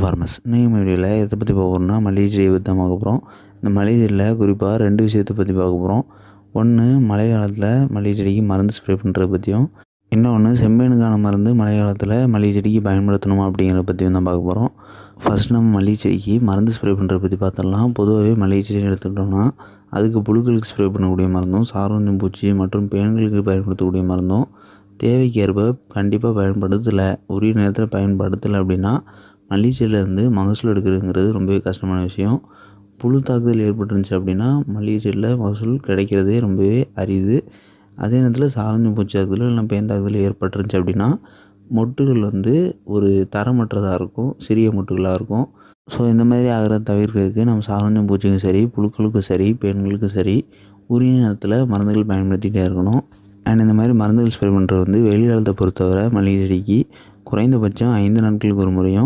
Farmers. இன்னைக்கு வீடியோவில் எதை பற்றி பார்க்க போகிறோம்னா மல்லிகை செடியை பற்றி தான் பார்க்க போகிறோம். இந்த மல்லிகை செடியில் குறிப்பாக 2 விஷயத்தை பற்றி பார்க்க போகிறோம். ஒன்று, மழை காலத்தில் மல்லிகை செடிக்கு மருந்து ஸ்ப்ரே பண்ணுறத பற்றியும், இன்னொன்று செம்பேனுக்கான மருந்து மழை காலத்தில் மல்லிகை செடிக்கு பயன்படுத்தணுமா அப்படிங்கிறத பற்றியும் தான் பார்க்க போகிறோம். ஃபஸ்ட் நம்ம மல்லிகை செடிக்கு மருந்து ஸ்ப்ரே பண்ணுறத பற்றி பார்த்துடலாம். பொதுவாகவே மல்லிகை செடின்னு எடுத்துக்கிட்டோம்னா அதுக்கு புழுக்களுக்கு ஸ்ப்ரே பண்ணக்கூடிய மருந்தும், சாரோஞ்சும் பூச்சி மற்றும் பேன்களுக்கு பயன்படுத்தக்கூடிய மருந்தும் தேவைக்கு ஏற்ப கண்டிப்பாக பயன்படுத்தலை, உரிய நேரத்தில் பயன்படுத்தலை அப்படின்னா மல்லிகை செடியிலேருந்து மகசூல் எடுக்கிறதுங்கிறது ரொம்பவே கஷ்டமான விஷயம். புழு தாக்குதல் ஏற்பட்டுருந்துச்சு அப்படின்னா மல்லிகை செடியில் மகசூல் கிடைக்கிறதே ரொம்பவே அரிது. அதே நேரத்தில் சாரோஞ்சும் பூச்சி தாக்குதல் இல்லை பேன் தாக்குதல் ஏற்பட்டுருந்துச்சு அப்படின்னா மொட்டுகள் ஒரு தரமற்றதாக இருக்கும், சிறிய மொட்டுகளாக இருக்கும். ஸோ இந்த மாதிரி ஆகிறத தவிர்க்கிறதுக்கு நம்ம சாரோஞ்சும் பூச்சிக்கும் சரி, புழுக்களுக்கும் சரி, பேன்களுக்கும் சரி உரிய நேரத்தில் மருந்துகள் பயன்படுத்திகிட்டே இருக்கணும். அண்ட் இந்த மாதிரி மருந்துகள் ஸ்ப்ரே பண்ணுறது வெயில் காலத்தை பொறுத்தவரை மல்லிகை செடிக்கு குறைந்தபட்சம் 5 நாட்களுக்கு ஒரு முறையும்,